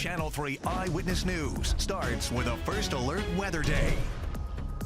Channel 3 Eyewitness News starts with a First Alert Weather Day.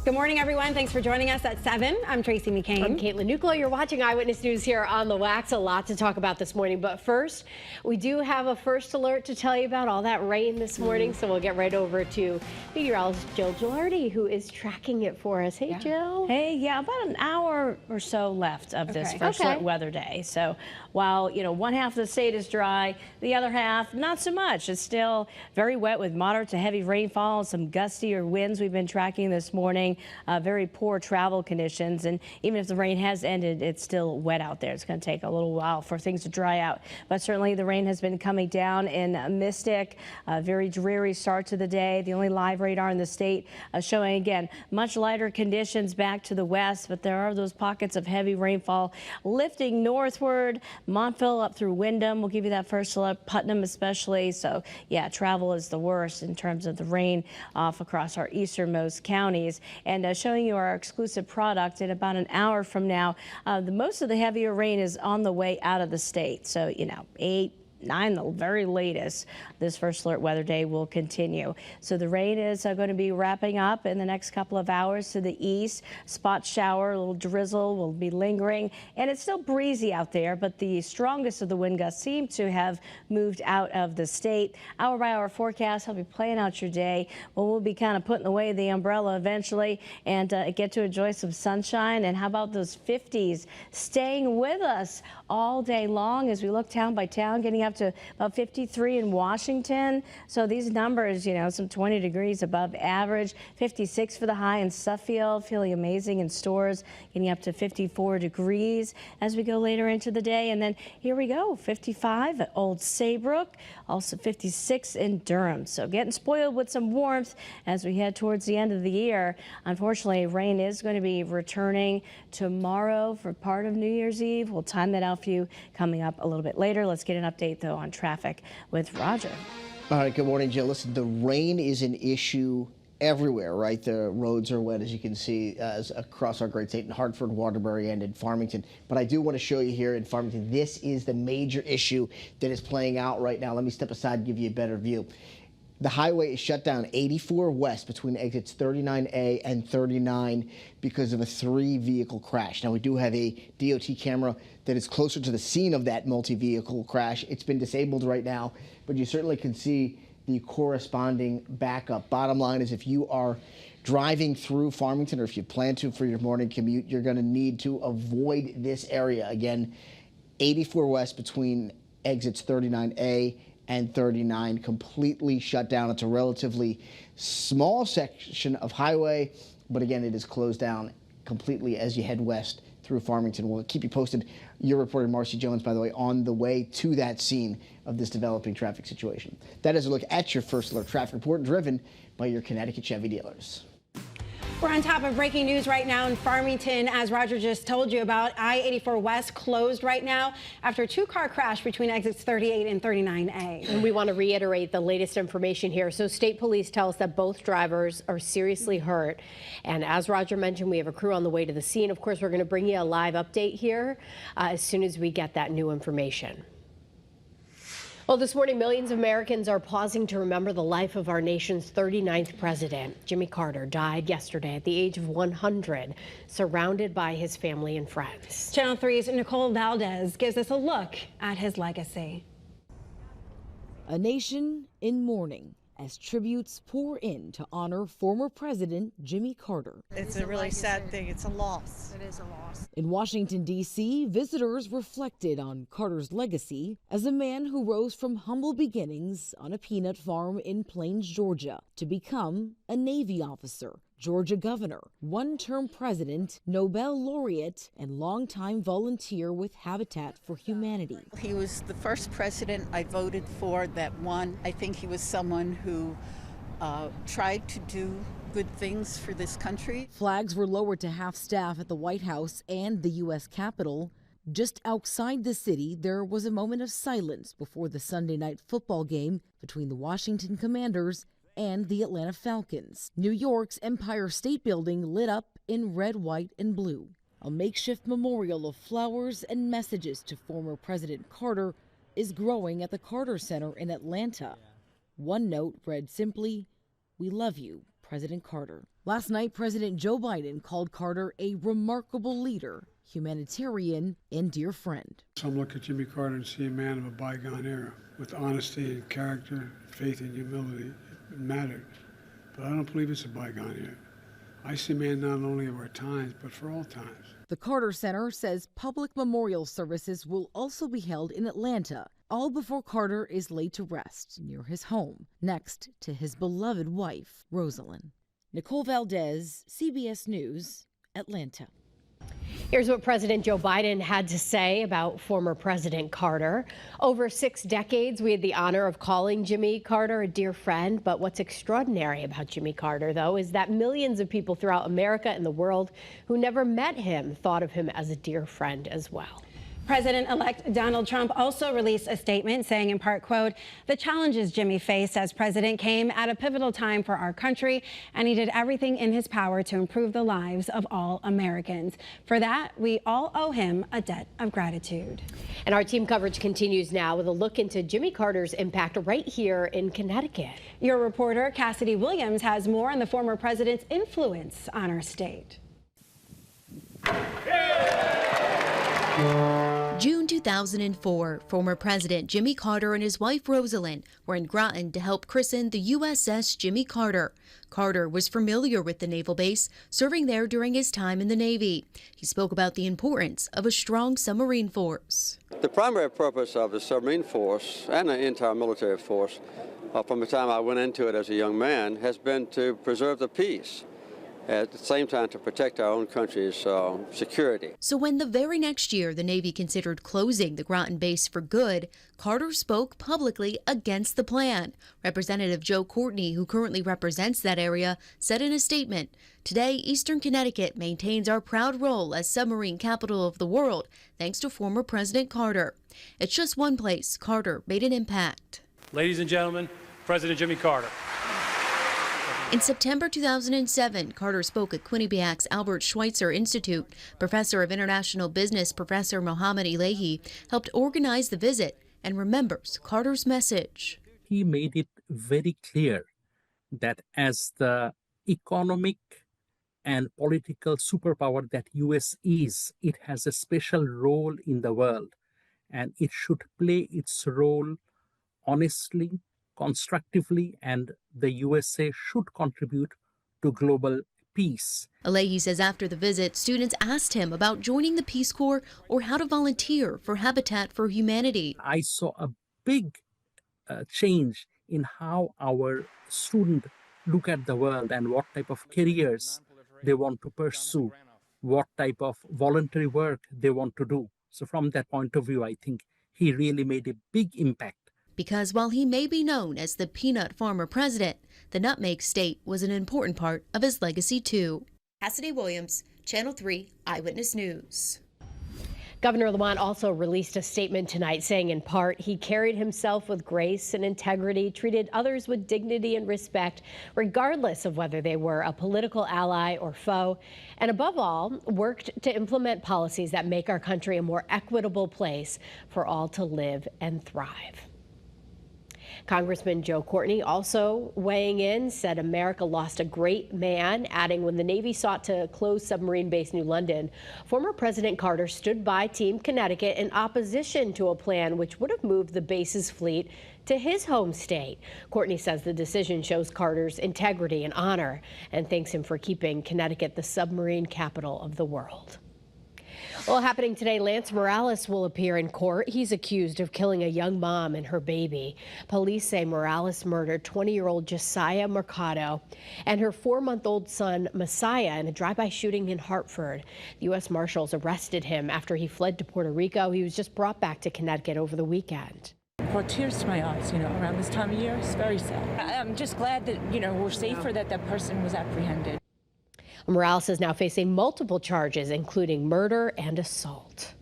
Good morning, everyone. Thanks for joining us at 7. I'm Tracey McCain. I'm Caitlin Nuclo. You're watching Eyewitness News here on the Wax. A lot to talk about this morning. But first, we do have a first alert to tell you about all that rain this morning. So we'll get right over to meteorologist Jill Gilardi, who is tracking it for us. Hey, Jill. Hey, yeah, about an hour or so left of this first alert weather day. So while, one half of the state is dry, the other half, not so much. It's still very wet with moderate to heavy rainfall, some gustier winds we've been tracking this morning. Very poor travel conditions, and even if the rain has ended, it's still wet out there. It's going to take a little while for things to dry out, but certainly the rain has been coming down in Mystic. Very dreary start to the day. The only live radar in the state showing, again, much lighter conditions back to the west, but there are those pockets of heavy rainfall lifting northward. Montville up through Windham will give you that first alert, Putnam especially. So yeah, travel is the worst in terms of the rain off across our easternmost counties. And showing you our exclusive product in about an hour from now. Most of the heavier rain is on the way out of the state. So, 8, 9, the very latest, this first alert weather day will continue. So the rain is going to be wrapping up in the next couple of hours to the east. Spot shower, a little drizzle will be lingering, and it's still breezy out there, but the strongest of the wind gusts seem to have moved out of the state. Hour by hour forecast, help you plan out your day. Well, we'll be kind of putting away the umbrella eventually and get to enjoy some sunshine. And how about those 50s staying with us all day long as we look town by town, getting up to about 53 in Washington. So these numbers, some 20 degrees above average, 56 for the high in Suffield, feeling amazing in Stores, getting up to 54 degrees as we go later into the day. And then here we go, 55 at Old Saybrook, also 56 in Durham. So getting spoiled with some warmth as we head towards the end of the year. Unfortunately, rain is going to be returning tomorrow for part of New Year's Eve. We'll time that out for you coming up a little bit later. Let's get an update, though, on traffic with Roger. All right, good morning, Jill. Listen, the rain is an issue everywhere, right? The roads are wet, as you can see, across our great state in Hartford, Waterbury, and in Farmington. But I do want to show you here in Farmington, this is the major issue that is playing out right now. Let me step aside and give you a better view. The highway is shut down 84 west between exits 39A and 39 because of a 3-vehicle crash. Now, we do have a DOT camera that is closer to the scene of that multi-vehicle crash. It's been disabled right now, but you certainly can see the corresponding backup. Bottom line is, if you are driving through Farmington or if you plan to for your morning commute, you're going to need to avoid this area. Again, 84 west between exits 39A and 39 completely shut down. It's a relatively small section of highway, but again, it is closed down completely as you head west through Farmington. We'll keep you posted. Your reporter, Marcy Jones, by the way, on the way to that scene of this developing traffic situation. That is a look at your first alert traffic report, driven by your Connecticut Chevy dealers. We're on top of breaking news right now in Farmington. As Roger just told you about, I-84 West closed right now after a 2-car crash between exits 38 and 39A. And we want to reiterate the latest information here. So state police tell us that both drivers are seriously hurt. And as Roger mentioned, we have a crew on the way to the scene. Of course, we're going to bring you a live update here as soon as we get that new information. Well, this morning, millions of Americans are pausing to remember the life of our nation's 39th president. Jimmy Carter died yesterday at the age of 100, surrounded by his family and friends. Channel 3's Nicole Valdez gives us a look at his legacy. A nation in mourning as tributes pour in to honor former President Jimmy Carter. It's a really sad thing. It's a loss. It is a loss. In Washington, D.C., visitors reflected on Carter's legacy as a man who rose from humble beginnings on a peanut farm in Plains, Georgia, to become a Navy officer, Georgia governor, one-term president, Nobel laureate, and longtime volunteer with Habitat for Humanity. He was the first president I voted for that won. I think he was someone who tried to do good things for this country. Flags were lowered to half-staff at the White House and the U.S. Capitol. Just outside the city, there was a moment of silence before the Sunday night football game between the Washington Commanders and the Atlanta Falcons. New York's Empire State Building lit up in red, white, and blue. A makeshift memorial of flowers and messages to former President Carter is growing at the Carter Center in Atlanta. One note read simply, "We love you, President Carter." Last night, President Joe Biden called Carter a remarkable leader, humanitarian, and dear friend. Some look at Jimmy Carter and see a man of a bygone era with honesty and character, faith and humility. It mattered. But I don't believe it's a bygone era. I see a man not only of our times, but for all times. The Carter Center says public memorial services will also be held in Atlanta, all before Carter is laid to rest near his home, next to his beloved wife, Rosalind. Nicole Valdez, CBS News, Atlanta. Here's what President Joe Biden had to say about former President Carter. Over 6 decades, we had the honor of calling Jimmy Carter a dear friend. But what's extraordinary about Jimmy Carter, though, is that millions of people throughout America and the world who never met him thought of him as a dear friend as well. President-elect Donald Trump also released a statement saying, in part, quote, "The challenges Jimmy faced as president came at a pivotal time for our country, and he did everything in his power to improve the lives of all Americans. For that, we all owe him a debt of gratitude." And our team coverage continues now with a look into Jimmy Carter's impact right here in Connecticut. Your reporter, Cassidy Williams, has more on the former president's influence on our state. June 2004, former President Jimmy Carter and his wife Rosalind were in Groton to help christen the USS Jimmy Carter. Carter was familiar with the naval base, serving there during his time in the Navy. He spoke about the importance of a strong submarine force. The primary purpose of the submarine force and the entire military force, from the time I went into it as a young man, has been to preserve the peace. At the same time, to protect our own country's security. So when the very next year the Navy considered closing the Groton base for good, Carter spoke publicly against the plan. Representative Joe Courtney, who currently represents that area, said in a statement, "Today, Eastern Connecticut maintains our proud role as submarine capital of the world, thanks to former President Carter." It's just one place Carter made an impact. Ladies and gentlemen, President Jimmy Carter. In September 2007, Carter spoke at Quinnipiac's Albert Schweitzer Institute. Professor of International Business, Professor Mohammed Elahi, helped organize the visit and remembers Carter's message. He made it very clear that as the economic and political superpower that U.S. is, it has a special role in the world, and it should play its role honestly, constructively, and the USA should contribute to global peace. Elahi says after the visit, students asked him about joining the Peace Corps or how to volunteer for Habitat for Humanity. I saw a big change in how our students look at the world and what type of careers they want to pursue, what type of voluntary work they want to do. So from that point of view, I think he really made a big impact. Because while he may be known as the peanut farmer president, the nutmeg state was an important part of his legacy too. Cassidy Williams, Channel 3 Eyewitness News. Governor Lamont also released a statement tonight saying, in part, he carried himself with grace and integrity, treated others with dignity and respect, regardless of whether they were a political ally or foe, and above all, worked to implement policies that make our country a more equitable place for all to live and thrive. Congressman Joe Courtney also weighing in said America lost a great man, adding when the Navy sought to close submarine base New London, former President Carter stood by Team Connecticut in opposition to a plan which would have moved the base's fleet to his home state. Courtney says the decision shows Carter's integrity and honor and thanks him for keeping Connecticut the submarine capital of the world. Well, happening today, Lance Morales will appear in court. He's accused of killing a young mom and her baby. Police say Morales murdered 20-year-old Josiah Mercado and her 4-month-old son, Messiah, in a drive-by shooting in Hartford. The U.S. Marshals arrested him after he fled to Puerto Rico. He was just brought back to Connecticut over the weekend. Brought tears to my eyes, around this time of year. It's very sad. I'm just glad that, we're safer that that person was apprehended. Morales is now facing multiple charges, including murder and assault.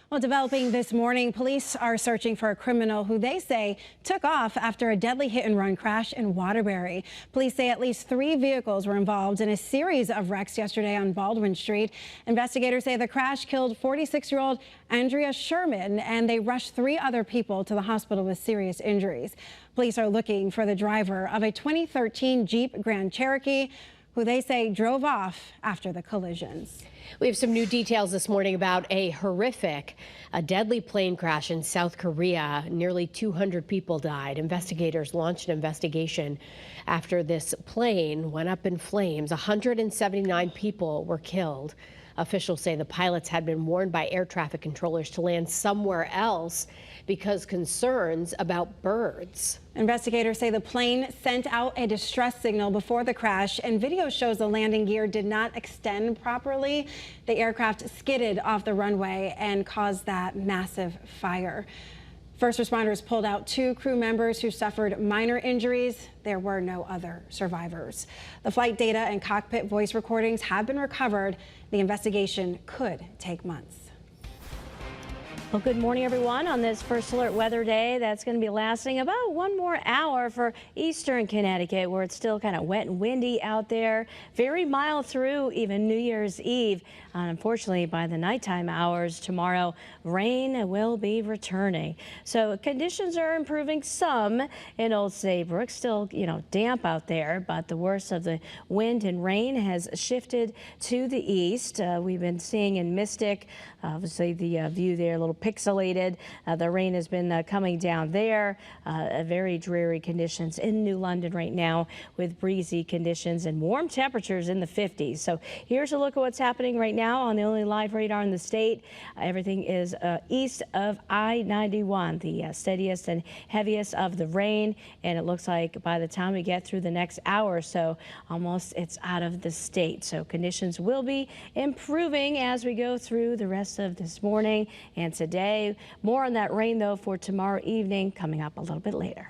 Well, developing this morning, police are searching for a criminal who they say took off after a deadly hit-and-run crash in Waterbury. Police say at least 3 vehicles were involved in a series of wrecks yesterday on Baldwin Street. Investigators say the crash killed 46-year-old Andrea Sherman, and they rushed 3 other people to the hospital with serious injuries. Police are looking for the driver of a 2013 Jeep Grand Cherokee, who they say drove off after the collisions. We have some new details this morning about a deadly plane crash in South Korea. Nearly 200 people died. Investigators launched an investigation after this plane went up in flames. 179 people were killed. Officials say the pilots had been warned by air traffic controllers to land somewhere else because concerns about birds. Investigators say the plane sent out a distress signal before the crash, and video shows the landing gear did not extend properly. The aircraft skidded off the runway and caused that massive fire. First responders pulled out 2 crew members who suffered minor injuries. There were no other survivors. The flight data and cockpit voice recordings have been recovered. The investigation could take months. Well, good morning, everyone. On this First Alert Weather Day, that's going to be lasting about 1 more hour for eastern Connecticut, where it's still kind of wet and windy out there. Very mild through even New Year's Eve. Unfortunately, by the nighttime hours tomorrow, rain will be returning. So conditions are improving some in Old Saybrook. Still, damp out there, but the worst of the wind and rain has shifted to the east. We've been seeing in Mystic, obviously the view there a little pixelated. The rain has been coming down there. Very dreary conditions in New London right now, with breezy conditions and warm temperatures in the 50s. So here's a look at what's happening right now on the only live radar in the state. Everything is east of I-91, the steadiest and heaviest of the rain, and it looks like by the time we get through the next hour or so, almost it's out of the state. So conditions will be improving as we go through the rest of this morning and today. More on that rain, though, for tomorrow evening coming up a little bit later.